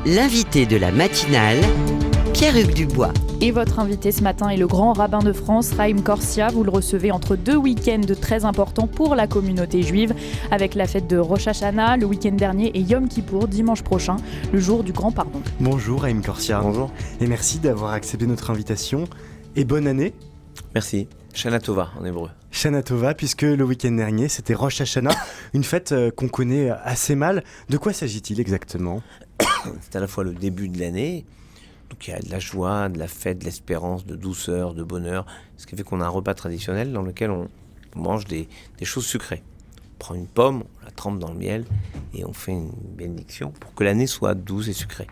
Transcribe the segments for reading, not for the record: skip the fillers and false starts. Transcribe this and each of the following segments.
L'invité de la matinale, Pierre-Hugues Dubois. Et votre invité ce matin est le grand rabbin de France, Haïm Korsia. Vous le recevez entre deux week-ends très importants pour la communauté juive, avec la fête de Rosh Hashanah le week-end dernier et Yom Kippour dimanche prochain, le jour du grand pardon. Bonjour Haïm Korsia. Bonjour. Et merci d'avoir accepté notre invitation. Et bonne année. Merci. Shana Tova en hébreu. Shana Tova, puisque le week-end dernier, c'était Rosh Hashanah, une fête qu'on connaît assez mal. De quoi s'agit-il exactement ? C'est à la fois le début de l'année, donc il y a de la joie, de la fête, de l'espérance, de douceur, de bonheur, ce qui fait qu'on a un repas traditionnel dans lequel on mange des choses sucrées. On prend une pomme, on la trempe dans le miel et on fait une bénédiction pour que l'année soit douce et sucrée.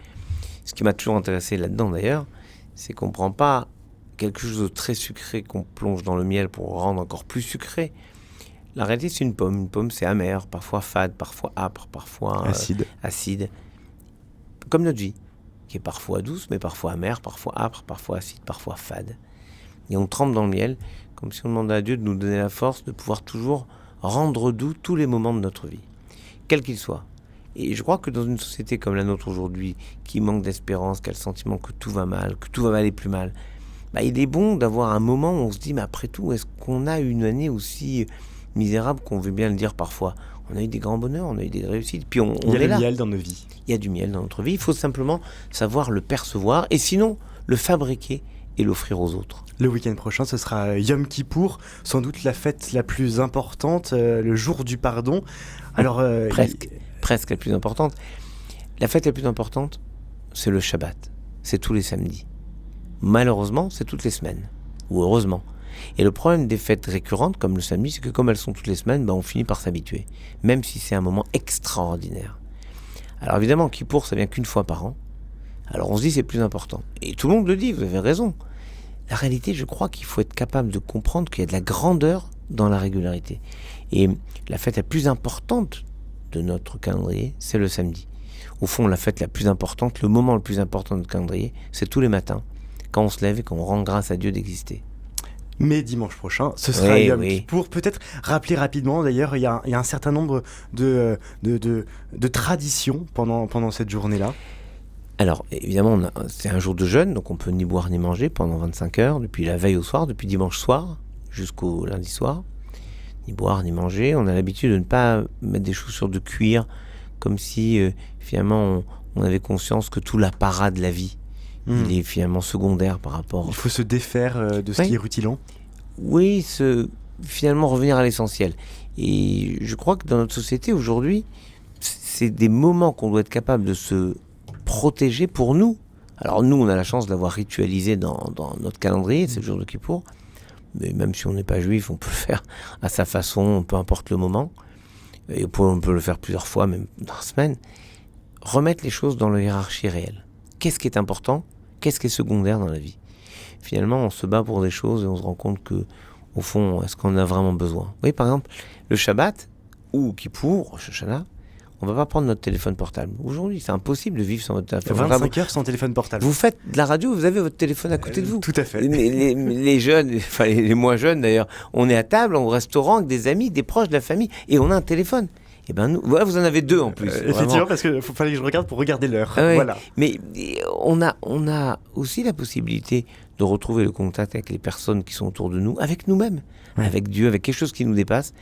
Ce qui m'a toujours intéressé là-dedans d'ailleurs, c'est qu'on ne prend pas quelque chose de très sucré qu'on plonge dans le miel pour rendre encore plus sucré. La réalité, c'est une pomme. Une pomme, c'est amer, parfois fade, parfois âpre, parfois acide. Comme notre vie, qui est parfois douce, mais parfois amère, parfois âpre, parfois acide, parfois fade. Et on trempe dans le miel, comme si on demandait à Dieu de nous donner la force de pouvoir toujours rendre doux tous les moments de notre vie, quels qu'ils soient. Et je crois que dans une société comme la nôtre aujourd'hui, qui manque d'espérance, qui a le sentiment que tout va mal, que tout va aller plus mal, il est bon d'avoir un moment où on se dit, mais après tout, est-ce qu'on a une année aussi misérable qu'on veut bien le dire parfois ? On a eu des grands bonheurs, on a eu des réussites, puis on est là. Il y a du miel dans nos vies. Il y a du miel dans notre vie, il faut simplement savoir le percevoir, et sinon, le fabriquer et l'offrir aux autres. Le week-end prochain, ce sera Yom Kippour, sans doute la fête la plus importante, le jour du pardon. Alors, presque la plus importante. La fête la plus importante, c'est le Shabbat, c'est tous les samedis. Malheureusement, c'est toutes les semaines, ou heureusement. Et le problème des fêtes récurrentes, comme le samedi, c'est que comme elles sont toutes les semaines, on finit par s'habituer, même si c'est un moment extraordinaire. Alors évidemment, Kippour, ça vient qu'une fois par an. Alors on se dit c'est plus important. Et tout le monde le dit, vous avez raison. La réalité, je crois qu'il faut être capable de comprendre qu'il y a de la grandeur dans la régularité. Et la fête la plus importante de notre calendrier, c'est le samedi. Au fond, la fête la plus importante, le moment le plus important de notre calendrier, c'est tous les matins, quand on se lève et qu'on rend grâce à Dieu d'exister. Mais dimanche prochain, ce sera Yom Kippour. Peut-être rappeler rapidement, d'ailleurs, il y a un certain nombre de traditions pendant cette journée-là. Alors, évidemment, c'est un jour de jeûne, donc on peut ni boire ni manger pendant 25 heures, depuis la veille au soir, depuis dimanche soir jusqu'au lundi soir. Ni boire ni manger. On a l'habitude de ne pas mettre des chaussures de cuir, comme si, finalement, on avait conscience que tout l'apparat de la vie, il est finalement secondaire par rapport... Il faut se défaire de ce qui est rutilant. Oui, finalement revenir à l'essentiel. Et je crois que dans notre société aujourd'hui, c'est des moments qu'on doit être capable de se protéger pour nous. Alors nous, on a la chance d'avoir ritualisé dans notre calendrier, c'est le jour de Kippour. Mais même si on n'est pas juif, on peut le faire à sa façon, peu importe le moment. Et on peut le faire plusieurs fois, même dans la semaine. Remettre les choses dans la hiérarchie réelle. Qu'est-ce qui est important ? Qu'est-ce qui est secondaire dans la vie ? Finalement, on se bat pour des choses et on se rend compte que, au fond, est-ce qu'on a vraiment besoin ? Vous voyez, par exemple, le Shabbat ou Kippour, Rosh Hashanah, on ne va pas prendre notre téléphone portable. Aujourd'hui, c'est impossible de vivre sans votre téléphone portable. 25 heures sans téléphone portable. Vous faites de la radio, vous avez votre téléphone à côté de vous. Tout à fait. Les jeunes, enfin les moins jeunes d'ailleurs, on est à table, au restaurant, avec des amis, des proches de la famille, et on a un téléphone. Et nous, voilà, vous en avez deux en plus. Effectivement, parce qu'il fallait que je regarde pour regarder l'heure. Voilà. Mais on a aussi la possibilité de retrouver le contact avec les personnes qui sont autour de nous, avec nous-mêmes, avec Dieu, avec quelque chose qui nous dépasse,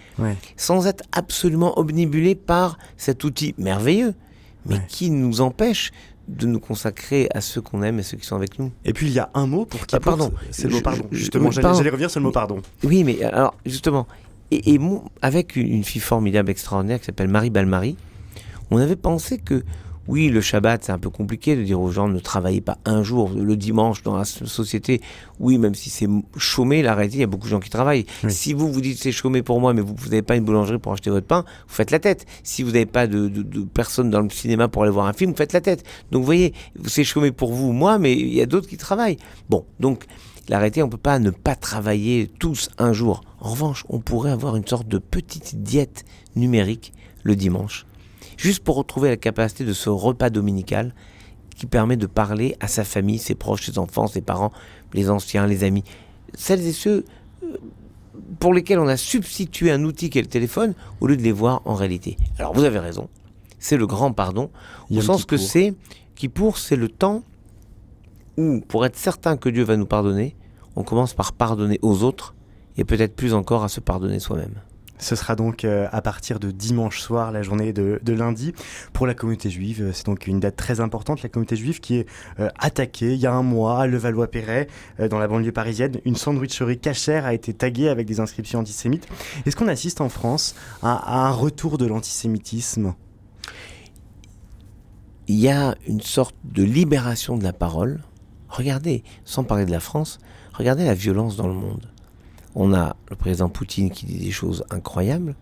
sans être absolument obnubilé par cet outil merveilleux, mais qui nous empêche de nous consacrer à ceux qu'on aime et ceux qui sont avec nous. Et puis il y a un mot pour qui c'est le mot pardon. Justement, pardon. J'allais revenir sur le mot pardon. Oui, mais alors justement... Et avec une fille formidable, extraordinaire, qui s'appelle Marie Balmary, on avait pensé que, oui, le Shabbat, c'est un peu compliqué de dire aux gens ne travaillez pas un jour, le dimanche dans la société. Oui, même si c'est chômé, la réalité, il y a beaucoup de gens qui travaillent. Oui. Si vous dites c'est chômé pour moi, mais vous n'avez pas une boulangerie pour acheter votre pain, vous faites la tête. Si vous n'avez pas de personne dans le cinéma pour aller voir un film, vous faites la tête. Donc vous voyez, c'est chômé pour vous, moi, mais il y a d'autres qui travaillent. Bon, donc... La réalité, on ne peut pas ne pas travailler tous un jour. En revanche, on pourrait avoir une sorte de petite diète numérique le dimanche, juste pour retrouver la capacité de ce repas dominical qui permet de parler à sa famille, ses proches, ses enfants, ses parents, les anciens, les amis. Celles et ceux pour lesquels on a substitué un outil qu'est le téléphone au lieu de les voir en réalité. Alors vous avez raison, c'est le grand pardon, au sens que c'est Kippour, c'est le temps où, pour être certain que Dieu va nous pardonner, on commence par pardonner aux autres et peut-être plus encore à se pardonner soi-même. Ce sera donc à partir de dimanche soir, la journée de lundi. Pour la communauté juive, c'est donc une date très importante. La communauté juive qui est attaquée il y a un mois à Levallois-Perret, dans la banlieue parisienne. Une sandwicherie cachère a été taguée avec des inscriptions antisémites. Est-ce qu'on assiste en France à un retour de l'antisémitisme ? Il y a une sorte de libération de la parole. Regardez, sans parler de la France, regardez la violence dans le monde. On a le président Poutine qui dit des choses incroyables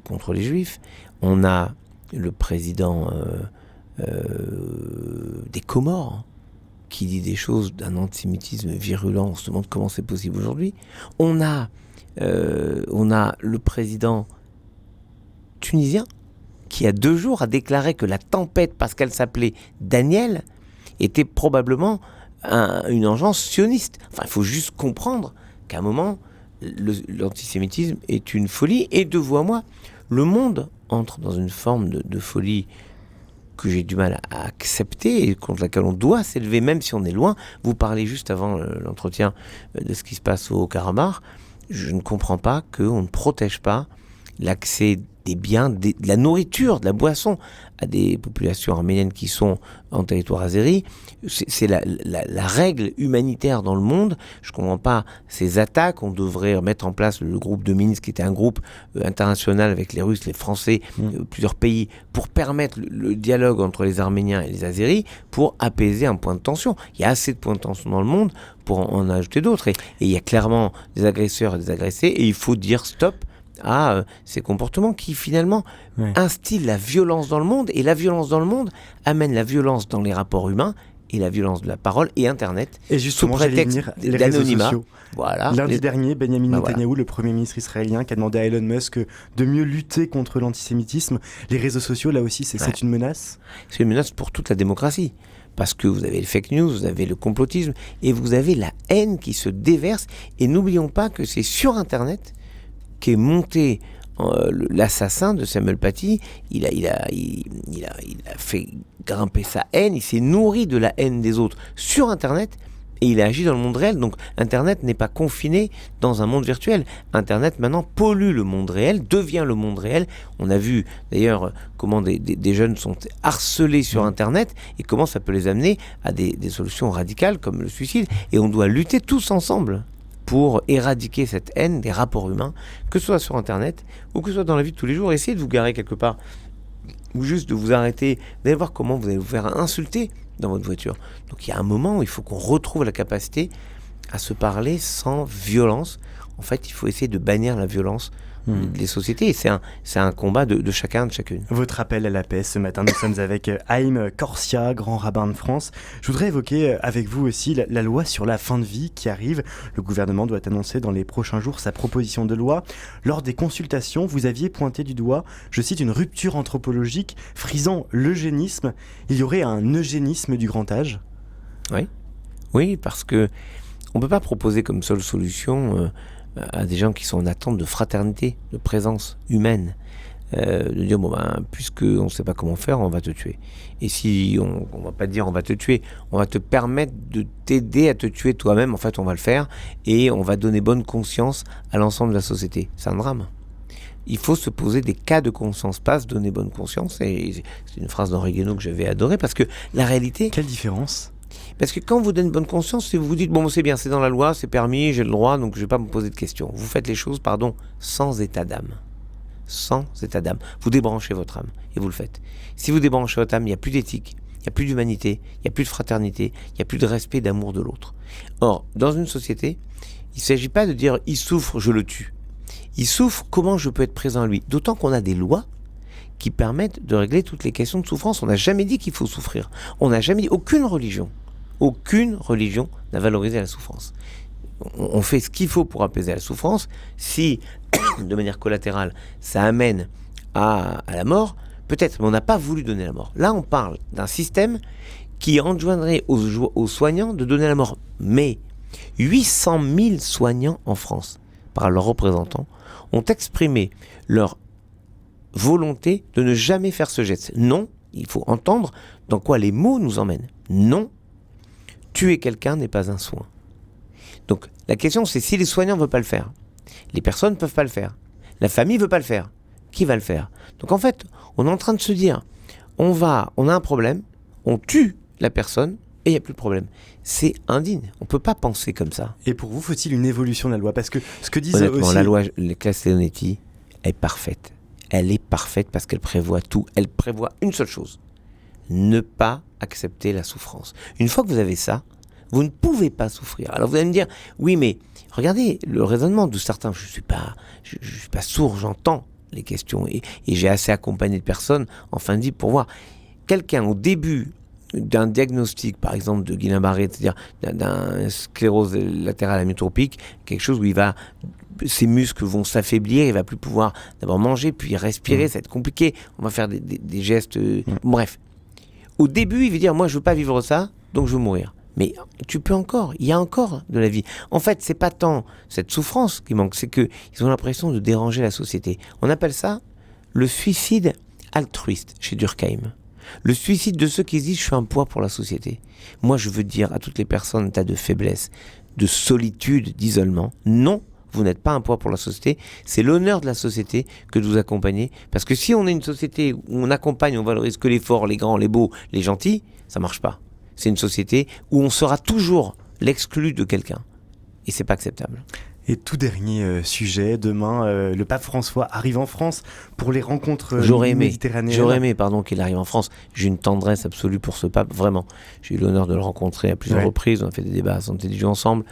contre les Juifs. On a le président des Comores qui dit des choses d'un antisémitisme virulent. On se demande comment c'est possible aujourd'hui. On a le président tunisien qui, il y a 2 jours, a déclaré que la tempête, parce qu'elle s'appelait Daniel, était probablement une engeance sioniste. Enfin, il faut juste comprendre qu'à un moment, l'antisémitisme est une folie. Et de vous à moi, le monde entre dans une forme de folie que j'ai du mal à accepter et contre laquelle on doit s'élever, même si on est loin. Vous parlez juste avant l'entretien de ce qui se passe au Haut-Karabakh. Je ne comprends pas qu'on ne protège pas l'accès des biens, de la nourriture, de la boisson à des populations arméniennes qui sont en territoire azéri. C'est la règle humanitaire dans le monde. Je ne comprends pas ces attaques. On devrait mettre en place le groupe de Minsk, qui était un groupe international avec les Russes, les Français, plusieurs pays, pour permettre le dialogue entre les Arméniens et les Azéris, pour apaiser un point de tension. Il y a assez de points de tension dans le monde pour en ajouter d'autres. Et il y a clairement des agresseurs et des agressés, et il faut dire stop à ces comportements qui finalement instillent la violence dans le monde, et la violence dans le monde amène la violence dans les rapports humains et la violence de la parole et Internet, et justement, sous prétexte les réseaux sociaux. Voilà. Lundi dernier, Benjamin Netanyahou, le Premier ministre israélien, qui a demandé à Elon Musk de mieux lutter contre l'antisémitisme. Les réseaux sociaux, là aussi, c'est une menace ? C'est une menace pour toute la démocratie. Parce que vous avez le fake news, vous avez le complotisme, et vous avez la haine qui se déverse. Et n'oublions pas que c'est sur Internet qu'est monté l'assassin de Samuel Paty. Il a fait grimper sa haine, il s'est nourri de la haine des autres sur Internet, et il a agi dans le monde réel. Donc Internet n'est pas confiné dans un monde virtuel. Internet maintenant pollue le monde réel, devient le monde réel. On a vu d'ailleurs comment des jeunes sont harcelés sur Internet, et comment ça peut les amener à des solutions radicales comme le suicide. Et on doit lutter tous ensemble pour éradiquer cette haine des rapports humains, que ce soit sur Internet ou que ce soit dans la vie de tous les jours. Essayez de vous garer quelque part, ou juste de vous arrêter, d'aller voir comment vous allez vous faire insulter dans votre voiture. Donc il y a un moment où il faut qu'on retrouve la capacité à se parler sans violence. En fait, il faut essayer de bannir la violence des sociétés, et c'est un combat de chacun, de chacune. Votre appel à la paix ce matin, nous sommes avec Haïm Korsia, grand rabbin de France. Je voudrais évoquer avec vous aussi la loi sur la fin de vie qui arrive. Le gouvernement doit annoncer dans les prochains jours sa proposition de loi. Lors des consultations, vous aviez pointé du doigt, je cite, une rupture anthropologique frisant l'eugénisme. Il y aurait un eugénisme du grand âge ? Oui, parce que on ne peut pas proposer comme seule solution à des gens qui sont en attente de fraternité, de présence humaine, de dire puisque on ne sait pas comment faire, on va te tuer. Et si on va pas dire on va te tuer, on va te permettre de t'aider à te tuer toi-même. En fait, on va le faire, et on va donner bonne conscience à l'ensemble de la société. C'est un drame. Il faut se poser des cas de conscience, pas se donner bonne conscience. Et c'est une phrase d'Henri Guénaud que j'avais adorée, parce que la réalité... Quelle différence ? Parce que quand vous donnez bonne conscience, c'est vous vous dites, bon, c'est bien, c'est dans la loi, c'est permis, j'ai le droit, donc je ne vais pas me poser de questions. Vous faites les choses, sans état d'âme. Sans état d'âme. Vous débranchez votre âme, et vous le faites. Si vous débranchez votre âme, il n'y a plus d'éthique, il n'y a plus d'humanité, il n'y a plus de fraternité, il n'y a plus de respect, d'amour de l'autre. Or, dans une société, il ne s'agit pas de dire, il souffre, je le tue. Il souffre, comment je peux être présent à lui ? D'autant qu'on a des lois qui permettent de régler toutes les questions de souffrance. On n'a jamais dit qu'il faut souffrir. On n'a jamais dit, aucune religion n'a valorisé la souffrance. On fait ce qu'il faut pour apaiser la souffrance. Si, de manière collatérale, ça amène à la mort, peut-être, mais on n'a pas voulu donner la mort. Là, on parle d'un système qui enjoindrait aux soignants de donner la mort. Mais 800 000 soignants en France, par leurs représentants, ont exprimé leur volonté de ne jamais faire ce geste. Non, Il faut entendre dans quoi les mots nous emmènent. Non, tuer quelqu'un n'est pas un soin. Donc la question c'est si les soignants ne veulent pas le faire, les personnes ne peuvent pas le faire, la famille ne veut pas le faire, qui va le faire? Donc en fait, on est en train de se dire, on a un problème, on tue la personne et il n'y a plus de problème. C'est indigne, on ne peut pas penser comme ça. Et pour vous, faut-il une évolution de la loi? Parce que ce que disent Honnêtement, aussi... la loi Claes-Leonetti est parfaite. Elle est parfaite parce qu'elle prévoit tout. Elle prévoit une seule chose, ne pas accepter la souffrance. Une fois que vous avez ça, vous ne pouvez pas souffrir. Alors vous allez me dire, oui mais regardez le raisonnement de certains, je suis pas sourd, j'entends les questions et j'ai assez accompagné de personnes en fin de vie pour voir quelqu'un au début d'un diagnostic, par exemple de Guillain-Barré, c'est-à-dire d'un sclérose latérale amyotropique, quelque chose où ses muscles vont s'affaiblir, il va plus pouvoir d'abord manger, puis respirer, ça va être compliqué, on va faire des gestes, bref. Au début, il veut dire, moi je veux pas vivre ça, donc je veux mourir. Mais tu peux encore, il y a encore de la vie. En fait, c'est pas tant cette souffrance qui manque, c'est qu'ils ont l'impression de déranger la société. On appelle ça le suicide altruiste chez Durkheim. Le suicide de ceux qui disent je suis un poids pour la société. Moi, je veux dire à toutes les personnes en état de faiblesse, de solitude, d'isolement, non, vous n'êtes pas un poids pour la société. C'est l'honneur de la société que de vous accompagner. Parce que si on est une société où on accompagne, on valorise que les forts, les grands, les beaux, les gentils, ça marche pas. C'est une société où on sera toujours l'exclu de quelqu'un. Et c'est pas acceptable. Et tout dernier sujet, demain, le pape François arrive en France pour les rencontres méditerranéennes. J'aurais aimé, qu'il arrive en France. J'ai une tendresse absolue pour ce pape, vraiment. J'ai eu l'honneur de le rencontrer à plusieurs reprises, on a fait des débats à Santé du Dieu ensemble.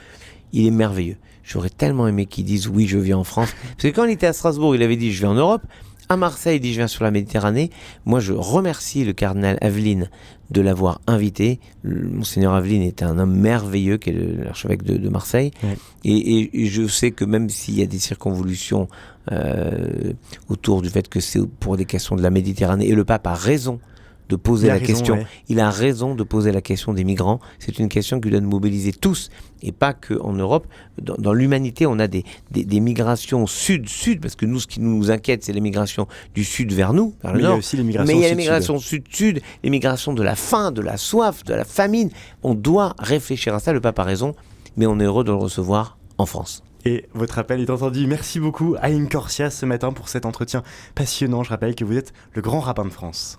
Il est merveilleux. J'aurais tellement aimé qu'il dise oui, je viens en France. Parce que quand il était à Strasbourg, il avait dit je vais en Europe. À Marseille, il dit je viens sur la Méditerranée. Moi, je remercie le cardinal Aveline de l'avoir invité. Monseigneur Aveline était un homme merveilleux, qui est l'archevêque de Marseille. Ouais. Et je sais que même s'il y a des circonvolutions autour du fait que c'est pour des questions de la Méditerranée, et le pape a raison de poser la question. Il a raison de poser la question des migrants. C'est une question qui doit nous mobiliser tous, et pas qu'en Europe. Dans l'humanité, on a des migrations sud-sud, parce que nous, ce qui nous inquiète, c'est les migrations du sud vers nous, vers le nord. Il y a aussi les migrations mais il y a les migrations sud-sud, les migrations de la faim, de la soif, de la famine. On doit réfléchir à ça. Le pape a raison, mais on est heureux de le recevoir en France. Et votre appel est entendu. Merci beaucoup, Haïm Corsia, ce matin pour cet entretien passionnant. Je rappelle que vous êtes le grand rabbin de France.